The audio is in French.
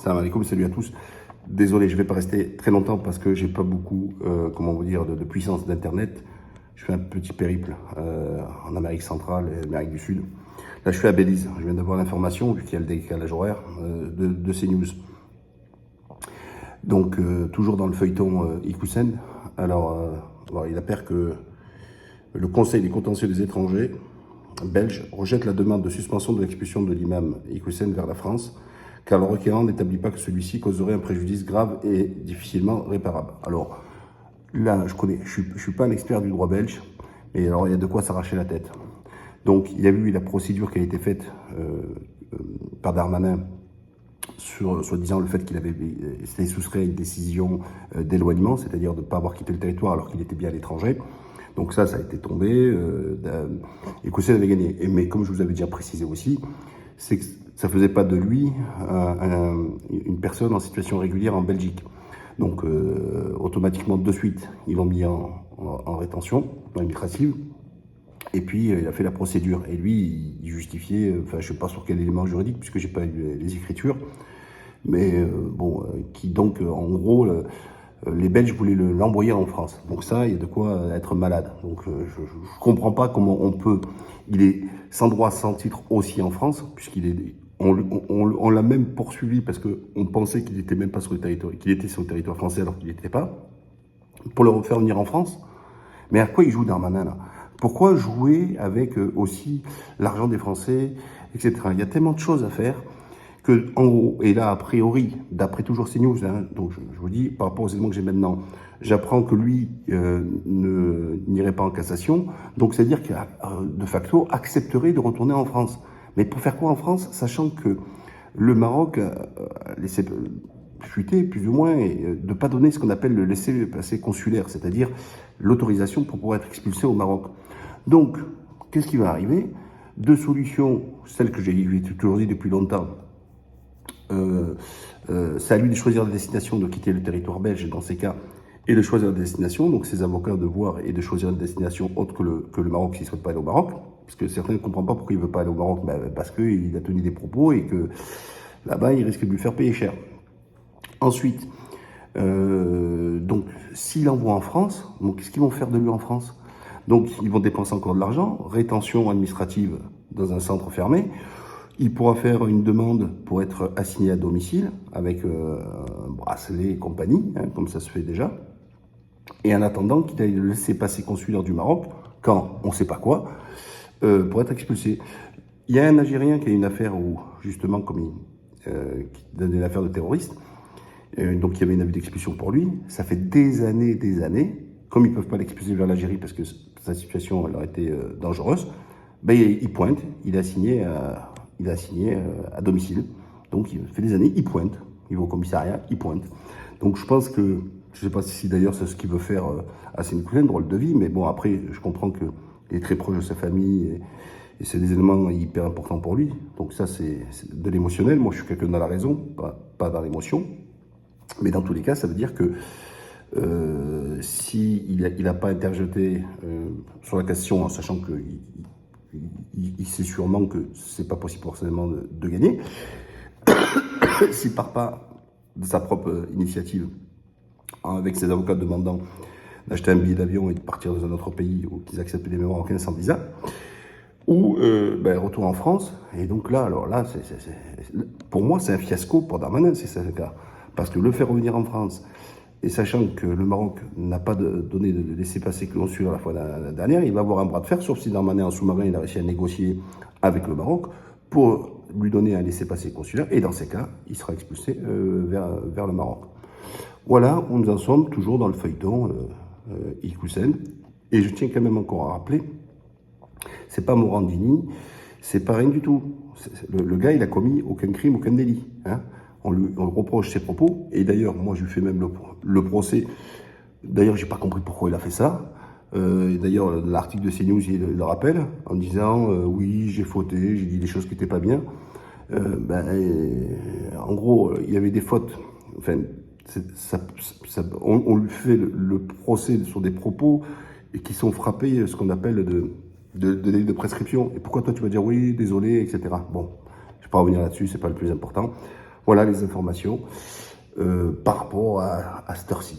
Salam alaikum, salut à tous. Désolé, je ne vais pas rester très longtemps parce que j'ai pas beaucoup, comment vous dire, de puissance d'internet. Je fais un petit périple en Amérique centrale et Amérique du Sud. Là, je suis à Belize. Je viens d'avoir l'information, vu qu'il y a le décalage horaire, de CNews. Donc, toujours dans le feuilleton Iqoussen. Alors, il apparaît que le Conseil des contentieux des étrangers belge rejette la demande de suspension de l'expulsion de l'imam Iqoussen vers la France, car le requérant n'établit pas que celui-ci causerait un préjudice grave et difficilement réparable. Alors, là, je suis pas un expert du droit belge, mais alors il y a de quoi s'arracher la tête. Donc, il y a eu la procédure qui a été faite par Darmanin sur soi-disant le fait qu'il avait été soustrait à une décision d'éloignement, c'est-à-dire de ne pas avoir quitté le territoire alors qu'il était bien à l'étranger. Donc ça a été tombé, et Koussen avait gagné. Mais comme je vous avais déjà précisé aussi, c'est que ça ne faisait pas de lui une personne en situation régulière en Belgique. Donc automatiquement, de suite, ils l'ont mis en rétention administrative. Et puis, il a fait la procédure. Et lui, il justifiait, enfin, je ne sais pas sur quel élément juridique, puisque je n'ai pas eu les écritures, mais qui donc, en gros, les Belges voulaient l'envoyer en France. Donc ça, il y a de quoi être malade. Donc je ne comprends pas comment on peut... Il est sans droit, sans titre aussi en France, on l'a même poursuivi parce qu'on pensait qu'il n'était même pas sur le territoire, qu'il était sur le territoire français alors qu'il n'était pas, pour le faire venir en France. Mais à quoi il joue Darmanin là? Pourquoi jouer avec aussi l'argent des Français, etc. Il y a tellement de choses à faire que, en gros, et là, a priori, d'après toujours CNews, hein, donc je vous dis, par rapport aux éléments que j'ai maintenant, j'apprends que lui n'irait pas en cassation, donc c'est-à-dire qu'il de facto accepterait de retourner en France. Mais pour faire quoi en France, sachant que le Maroc a laissé fuiter, plus ou moins, et de ne pas donner ce qu'on appelle le laissez-passer consulaire, c'est-à-dire l'autorisation pour pouvoir être expulsé au Maroc. Donc, qu'est-ce qui va arriver? Deux solutions, celles que j'ai toujours dit depuis longtemps. C'est à lui de choisir la destination, de quitter le territoire belge dans ces cas, et de choisir la destination. Donc ses avocats de voir et de choisir une destination autre que le Maroc s'il ne souhaite pas aller au Maroc. Parce que certains ne comprennent pas pourquoi il ne veut pas aller au Maroc, parce qu'il a tenu des propos et que là-bas, il risque de lui faire payer cher. Ensuite, donc s'il l'envoie en France, qu'est-ce qu'ils vont faire de lui en France? Donc ils vont dépenser encore de l'argent, rétention administrative dans un centre fermé. Il pourra faire une demande pour être assigné à domicile avec un bracelet et compagnie, hein, comme ça se fait déjà. Et en attendant qu'il aille le laisser passer consulaire du Maroc, quand on ne sait pas quoi, pour être expulsé. Il y a un Algérien qui a une affaire où, justement, comme qui donne une affaire de terroriste, donc il y avait une avis d'expulsion pour lui. Ça fait des années, comme ils ne peuvent pas l'expulser vers l'Algérie parce que sa situation elle aurait été dangereuse, ben, il pointe, il a signé à domicile. Donc il fait des années, il pointe, il va au commissariat, il pointe. Donc je pense que, je ne sais pas si d'ailleurs c'est ce qu'il veut faire à Sénécoulin, drôle de vie, mais bon après je comprends qu'il est très proche de sa famille et c'est des éléments hyper importants pour lui. Donc ça c'est de l'émotionnel, moi je suis quelqu'un dans la raison, pas dans l'émotion. Mais dans tous les cas, ça veut dire que s'il n'a pas interjeté sur la question, en sachant qu'il sait sûrement que ce n'est pas possible forcément de gagner, s'il ne part pas de sa propre initiative, avec ses avocats demandant d'acheter un billet d'avion et de partir dans un autre pays où ils acceptent les Marocains sans visa, ou retour en France. Et donc là, pour moi, c'est un fiasco pour Darmanin, c'est ça le cas. Parce que le faire revenir en France, et sachant que le Maroc n'a pas donné de laissez-passer consulaire la fois dernière, il va avoir un bras de fer, sauf si Darmanin en sous-marin, il a réussi à négocier avec le Maroc pour lui donner un laissez-passer consulaire. Et dans ces cas, il sera expulsé vers le Maroc. Voilà où nous en sommes, toujours dans le feuilleton Iqoussen. Et je tiens quand même encore à rappeler, c'est pas Morandini, c'est pas rien du tout. Le gars, il a commis aucun crime, aucun délit. Hein. On lui reproche ses propos, et d'ailleurs, moi, je lui fais même le procès. D'ailleurs, j'ai pas compris pourquoi il a fait ça. D'ailleurs, l'article de CNews, il le rappelle, en disant oui, j'ai fauté, j'ai dit des choses qui n'étaient pas bien. En gros, il y avait des fautes. Enfin, on lui fait le procès sur des propos et qui sont frappés, ce qu'on appelle de prescription. Et pourquoi toi, tu vas dire oui, désolé, etc. Bon, je ne vais pas revenir là-dessus, c'est pas le plus important. Voilà les informations par rapport à cette heure-ci.